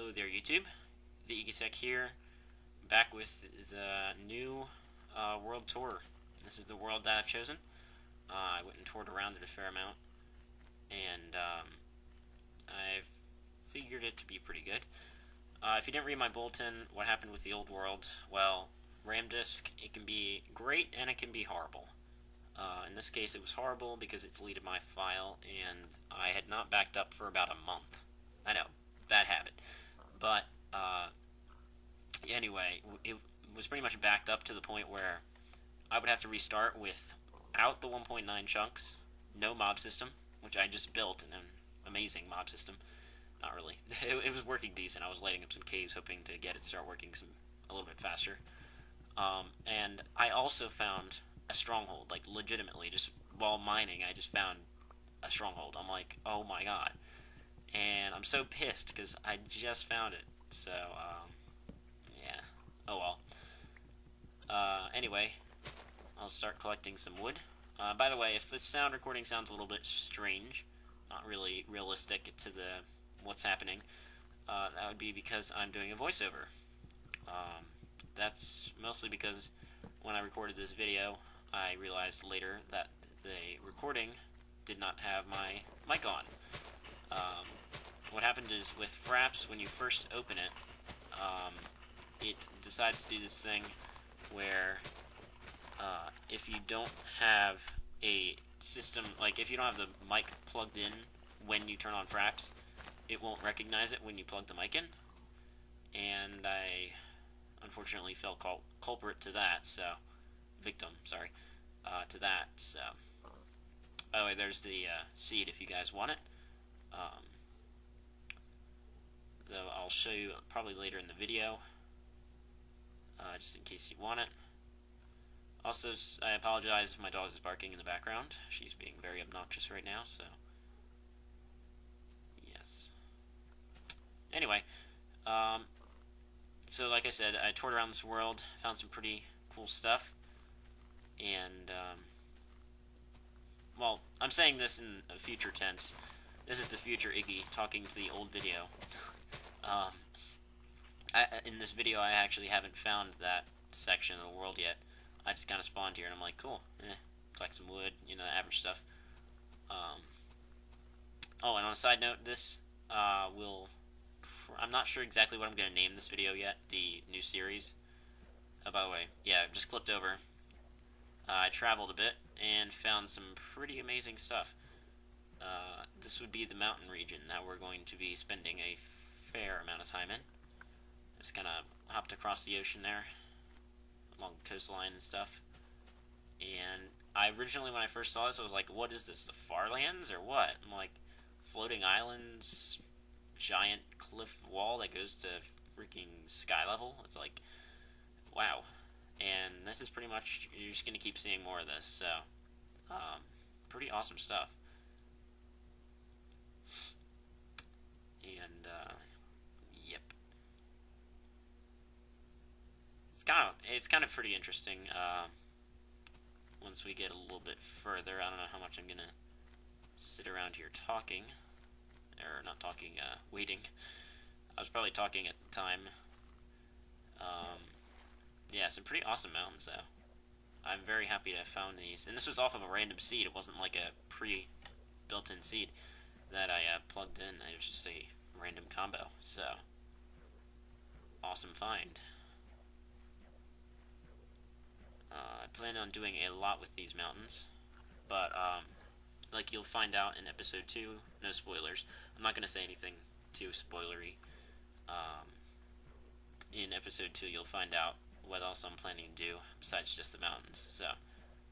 Hello there, YouTube. The Iggy here, back with the new world tour. This is the world that I've chosen. I went and toured around it a fair amount, and I figured it to be pretty good. If you didn't read my bulletin, what happened with the old world? Well, ramdisk, it can be great and it can be horrible. In this case, it was horrible because it deleted my file, and I had not backed up for about a month. I know, bad habit. But anyway, it was pretty much backed up to the point where I would have to restart without the 1.9 chunks, no mob system, which I just built an amazing mob system. Not really. It was working decent. I was lighting up some caves, hoping to get it to start working a little bit faster. And I also found a stronghold, like legitimately, just while mining, I just found a stronghold. I'm like, oh my god. And I'm so pissed because I just found it. So, yeah. Oh well. Anyway, I'll start collecting some wood. By the way, if this sound recording sounds a little bit strange, not really realistic to the what's happening, that would be because I'm doing a voiceover. That's mostly because when I recorded this video, I realized later that the recording did not have my mic on. What happened is with Fraps, when you first open it, it decides to do this thing where if you don't have a system, like if you don't have the mic plugged in when you turn on Fraps, it won't recognize it when you plug the mic in. And I unfortunately fell culprit to that, so victim, sorry, to that. So, by the way, there's the seed if you guys want it. Though I'll show you probably later in the video, just in case you want it. Also, I apologize if my dog is barking in the background. She's being very obnoxious right now, so yes. Anyway, so like I said, I toured around this world, found some pretty cool stuff, and well, I'm saying this in a future tense. This is the future Iggy talking to the old video. In this video, I actually haven't found that section of the world yet. I just kind of spawned here, and I'm like, cool, collect some wood, you know, the average stuff. Oh, and on a side note, this I'm not sure exactly what I'm going to name this video yet, the new series. By the way, yeah, just clipped over. I traveled a bit and found some pretty amazing stuff. This would be the mountain region that we're going to be spending a fair amount of time in. Just kind of hopped across the ocean there, along the coastline and stuff. And I originally, when I first saw this, I was like, what is this, the Farlands or what? I'm like, floating islands, giant cliff wall that goes to freaking sky level. It's like, wow. And this is pretty much, you're just going to keep seeing more of this, so pretty awesome stuff. And yep, it's kind of pretty interesting. Once we get a little bit further, I don't know how much I'm gonna sit around here talking, or not talking, waiting. I was probably talking at the time. Yeah, some pretty awesome mountains though. I'm very happy to have found these, and this was off of a random seed. It wasn't like a pre-built-in seed that I plugged in. It was just a random combo, so awesome find. I plan on doing a lot with these mountains, but like you'll find out in episode 2, no spoilers. I'm not going to say anything too spoilery. In episode 2, you'll find out what else I'm planning to do besides just the mountains. So,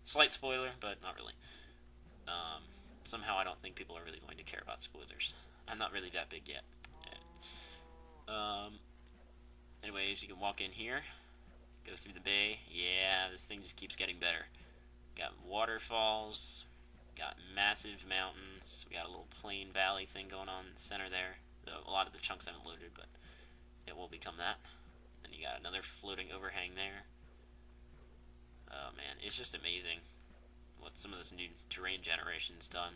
slight spoiler, but not really. Somehow I don't think people are really going to care about spoilers. I'm not really that big yet. Anyways, you can walk in here, go through the bay. Yeah, this thing just keeps getting better. Got waterfalls, got massive mountains, we got a little plain valley thing going on in the center there. Though a lot of the chunks haven't loaded, but it will become that. And you got another floating overhang there. Oh man, it's just amazing what some of this new terrain generation's done.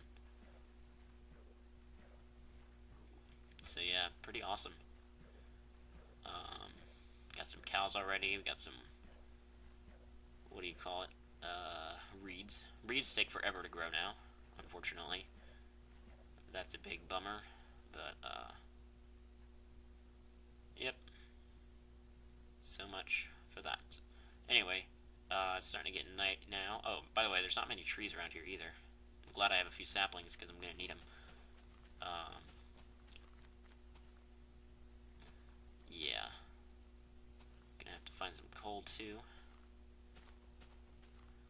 So yeah, pretty awesome. some cows already. We got some, what do you call it? Reeds. Reeds take forever to grow now, unfortunately. That's a big bummer, but, yep. So much for that. Anyway, it's starting to get night now. Oh, by the way, there's not many trees around here either. I'm glad I have a few saplings because I'm going to need them. Yeah. Gonna have to find some coal too,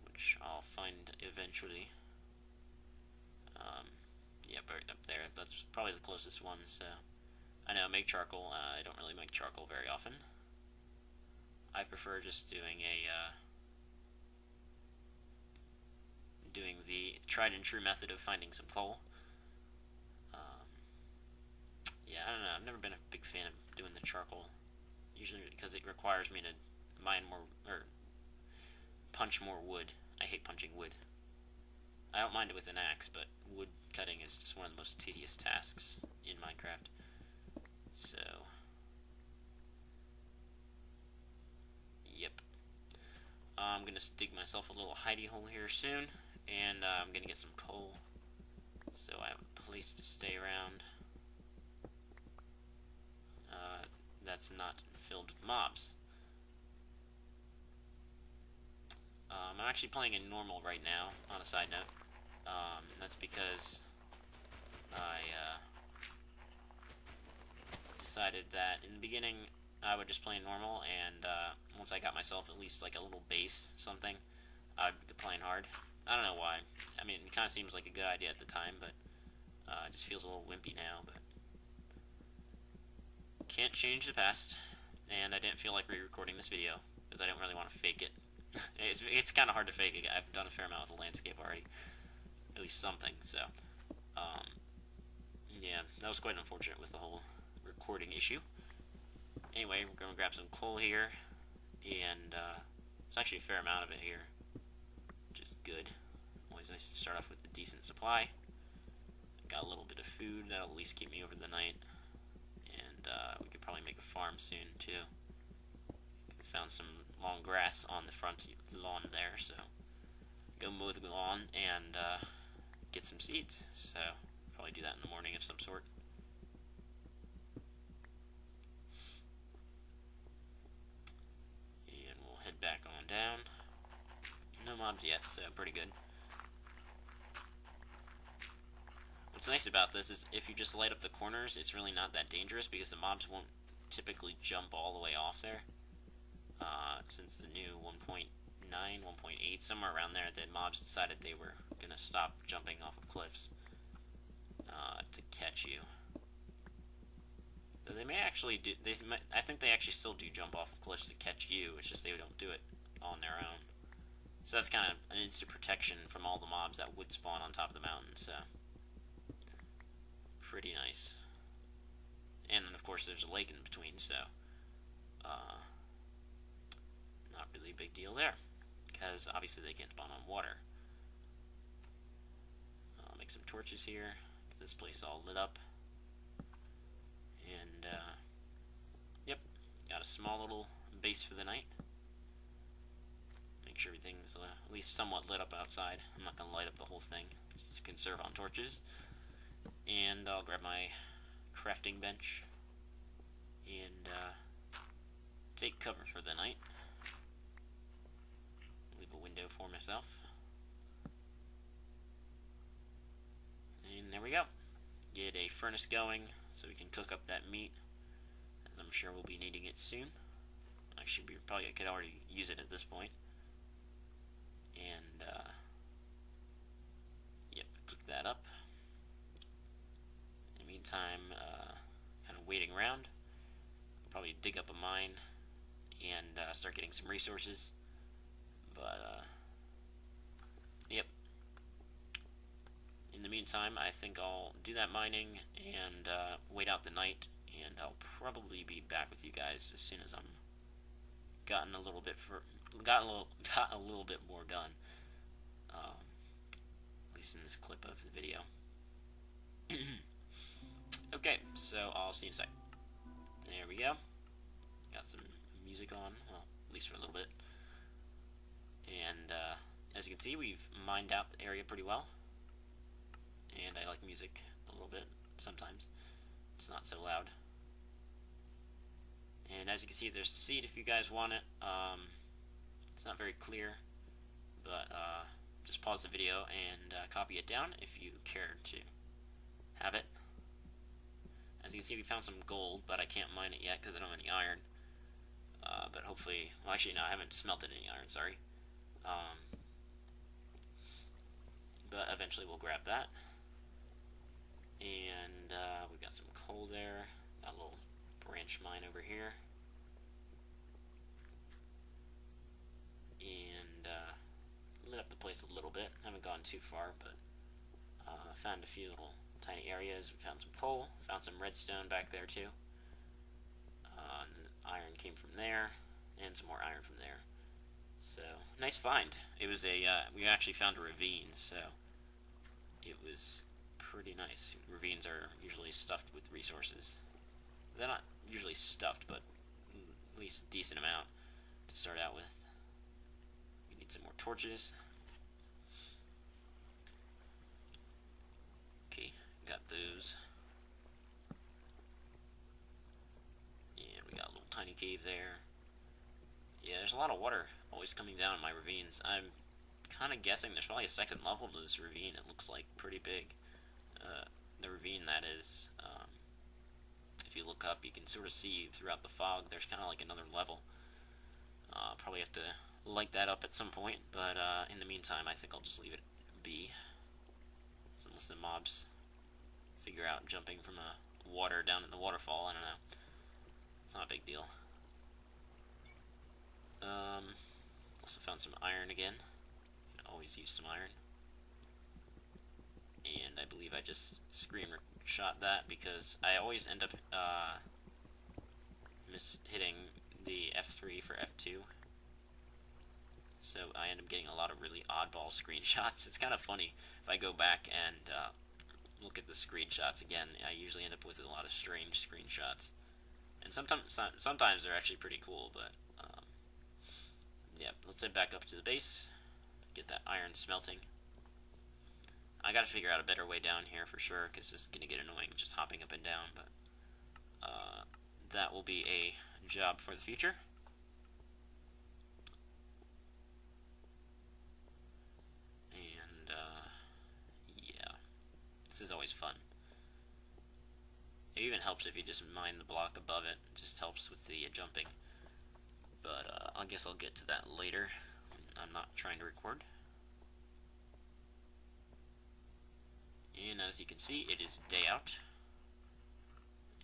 which I'll find eventually. Yeah, right up there. That's probably the closest one, so. I know, make charcoal. I don't really make charcoal very often. I prefer just doing the tried and true method of finding some coal. Yeah, I don't know. I've never been a big fan of doing the charcoal, usually because it requires me to mine more or punch more wood. I hate punching wood. I don't mind it with an axe, but wood cutting is just one of the most tedious tasks in Minecraft. So, yep. I'm gonna dig myself a little hidey hole here soon, and I'm gonna get some coal, so I have a place to stay around. That's not filled with mobs. I'm actually playing in normal right now, on a side note. That's because I decided that in the beginning I would just play in normal, and once I got myself at least like a little base, something, I'd be playing hard. I don't know why. I mean, it kind of seems like a good idea at the time, but it just feels a little wimpy now, but can't change the past, and I didn't feel like re-recording this video, because I don't really want to fake it. It's kind of hard to fake it. I've done a fair amount with the landscape already. At least something, so. Yeah, that was quite unfortunate with the whole recording issue. Anyway, we're going to grab some coal here, and there's actually a fair amount of it here, which is good. Always nice to start off with a decent supply. Got a little bit of food that'll at least keep me over the night, and we could probably make a farm soon too. Found some long grass on the front lawn there, so go mow the lawn and get some seeds. So probably do that in the morning of some sort. And we'll head back on down. No mobs yet, so pretty good. What's nice about this is if you just light up the corners, it's really not that dangerous because the mobs won't typically jump all the way off there. Since the new 1.9, 1.8, somewhere around there, the mobs decided they were going to stop jumping off of cliffs to catch you. Though they may actually do, I think they actually still do jump off of cliffs to catch you, it's just they don't do it on their own. So that's kind of an instant protection from all the mobs that would spawn on top of the mountain, so pretty nice. And then of course there's a lake in between, so not really a big deal there, because obviously they can't spawn on water. I'll make some torches here, get this place all lit up, and yep, got a small little base for the night. Make sure everything's at least somewhat lit up outside. I'm not going to light up the whole thing, just to conserve on torches. And I'll grab my crafting bench and take cover for the night. Leave a window for myself. And there we go. Get a furnace going so we can cook up that meat, as I'm sure we'll be needing it soon. Actually, I could already use it at this point. And yep, cook that up. In the meantime, kind of waiting around. I'll probably dig up a mine and start getting some resources. But yep. In the meantime, I think I'll do that mining and wait out the night, and I'll probably be back with you guys as soon as I'm gotten a little bit more done. At least in this clip of the video. Okay, so I'll see you in a sec. There we go. Got some music on, well, at least for a little bit. And as you can see, we've mined out the area pretty well. And I like music a little bit sometimes. It's not so loud. And as you can see, there's a seed if you guys want it. It's not very clear, but just pause the video and copy it down if you care to have it. As you can see, we found some gold, but I can't mine it yet because I don't have any iron. But hopefully, well, actually, no, I haven't smelted any iron, sorry. But eventually we'll grab that. And we've got some coal there. Got a little branch mine over here. And lit up the place a little bit. Haven't gone too far, but found a few little tiny areas. We found some coal. Found some redstone back there too. Iron came from there, and some more iron from there. So, nice find. It was a, we actually found a ravine, so it was pretty nice. Ravines are usually stuffed with resources. They're not usually stuffed, but at least a decent amount to start out with. We need some more torches. Okay, got those. And we got a little tiny cave there. Yeah, there's a lot of water always coming down in my ravines. I'm kind of guessing there's probably a second level to this ravine. It looks like pretty big. The ravine, that is. If you look up, you can sort of see throughout the fog there's kind of like another level. Probably have to light that up at some point, but in the meantime, I think I'll just leave it be. So unless the mobs figure out jumping from the water down in the waterfall, I don't know. It's not a big deal. Also found some iron again. Always use some iron. And I believe I just screenshot that because I always end up hitting the F3 for F2. So I end up getting a lot of really oddball screenshots. It's kind of funny if I go back and look at the screenshots again. I usually end up with a lot of strange screenshots. And sometimes they're actually pretty cool, but yeah, let's head back up to the base, get that iron smelting. I gotta figure out a better way down here for sure, because it's gonna get annoying just hopping up and down, but that will be a job for the future. And yeah, this is always fun. It even helps if you just mine the block above it. It just helps with the jumping. But I guess I'll get to that later. I'm not trying to record. And as you can see, it is day out.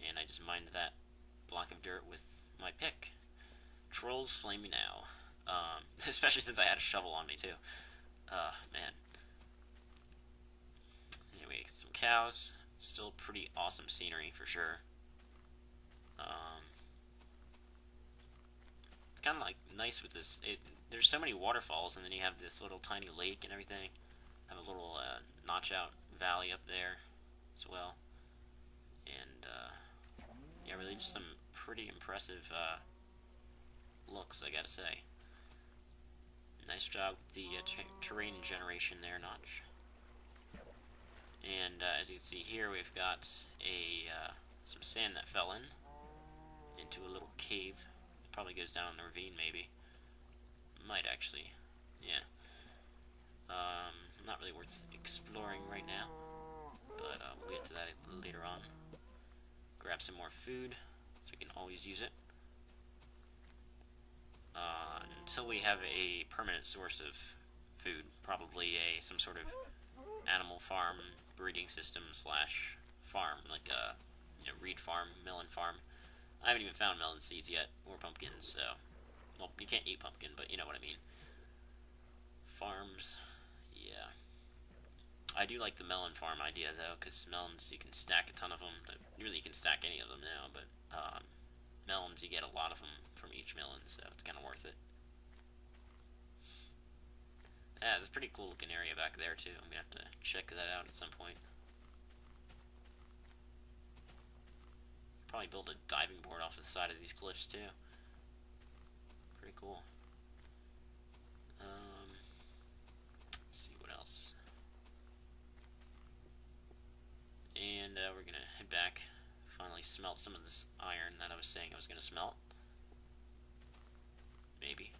And I just mined that block of dirt with my pick. Trolls flame me now. Especially since I had a shovel on me too. Man. Anyway, some cows. Still pretty awesome scenery for sure. It's kind of like nice with this. There's so many waterfalls, and then you have this little tiny lake and everything. Have a little notch out valley up there as well. And yeah, really just some pretty impressive looks, I gotta say. Nice job with the terrain generation there, Notch. And as you can see here, we've got some sand that fell into a little cave. It probably goes down in the ravine, maybe. Might actually, yeah. Not really worth exploring right now, but we'll get to that later on. Grab some more food, so we can always use it. Until we have a permanent source of food, probably some sort of animal farm breeding system / farm, like a reed farm, melon farm. I haven't even found melon seeds yet, or pumpkins, so, well, you can't eat pumpkin, but you know what I mean. Farms, yeah. I do like the melon farm idea, though, because melons, you can stack a ton of them. Really, you can stack any of them now, but melons, you get a lot of them from each melon, so it's kind of worth it. Yeah, it's a pretty cool looking area back there, too. I'm going to have to check that out at some point. Probably build a diving board off the side of these cliffs, too. pretty cool. Let's see what else. And we're gonna head back. Finally smelt some of this iron that I was saying I was gonna smelt. Maybe.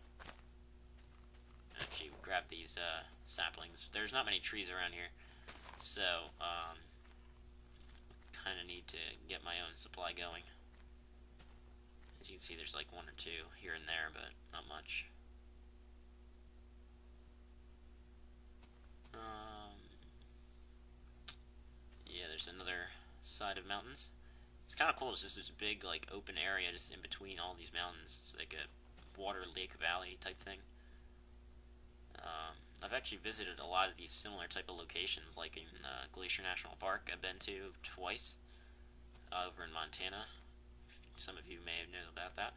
Actually, grab these saplings. There's not many trees around here, so kind of need to get my own supply going. As you can see, there's like one or two here and there, but not much. Yeah, there's another side of mountains. It's kind of cool. It's just this big, like, open area just in between all these mountains. It's like a water lake valley type thing. I've actually visited a lot of these similar type of locations, like in Glacier National Park. I've been to twice over in Montana. Some of you may know about that.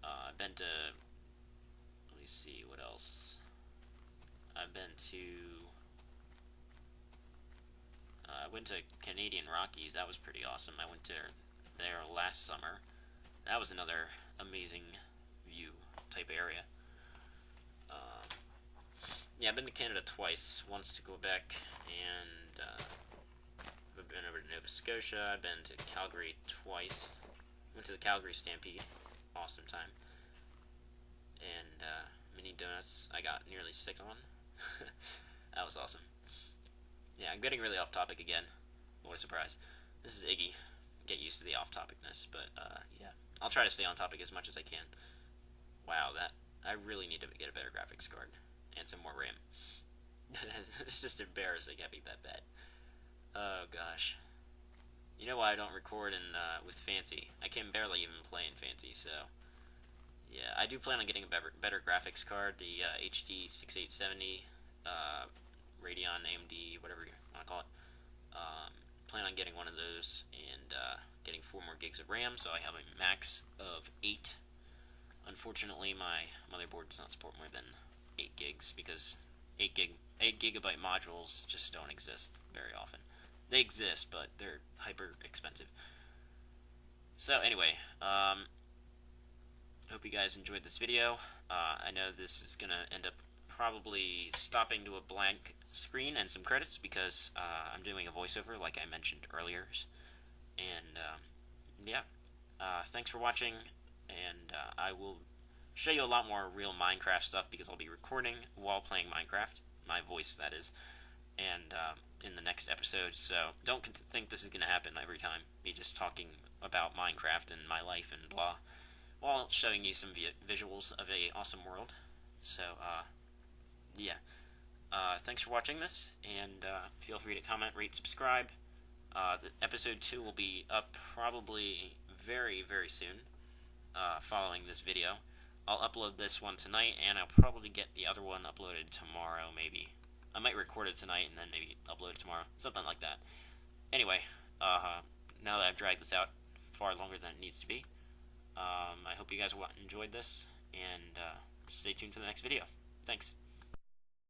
I've been to, let me see, what else? I've been to, I went to Canadian Rockies. That was pretty awesome. I went to there last summer. That was another amazing view type area. Yeah, I've been to Canada twice. Once to Quebec, and I've been over to Nova Scotia. I've been to Calgary twice. Went to the Calgary Stampede. Awesome time. And mini donuts I got nearly sick on. That was awesome. Yeah, I'm getting really off topic again. What a surprise. This is Iggy. Get used to the off topicness, but yeah. I'll try to stay on topic as much as I can. Wow, I really need to get a better graphics card. And some more RAM. It's just embarrassing having that bad. Oh gosh. You know why I don't record in with Fancy? I can barely even play in Fancy, so yeah, I do plan on getting a better graphics card, the HD 6870 Radeon AMD, whatever you want to call it. Plan on getting one of those and getting 4 more gigs of RAM, so I have a max of 8. Unfortunately, my motherboard does not support more than 8 gigs because 8 gigabyte modules just don't exist very often. They exist, but they're hyper expensive. So anyway, hope you guys enjoyed this video. I know this is gonna end up probably stopping to a blank screen and some credits because I'm doing a voiceover like I mentioned earlier. And yeah, thanks for watching, and I will show you a lot more real Minecraft stuff because I'll be recording while playing Minecraft, my voice that is, and in the next episode, so don't think this is going to happen every time, me just talking about Minecraft and my life and blah, while showing you some visuals of a awesome world. So yeah, thanks for watching this, and feel free to comment, rate, subscribe. The episode 2 will be up probably very, very soon, following this video. I'll upload this one tonight, and I'll probably get the other one uploaded tomorrow, maybe. I might record it tonight and then maybe upload it tomorrow, something like that. Anyway, now that I've dragged this out far longer than it needs to be, I hope you guys enjoyed this, and stay tuned for the next video. Thanks.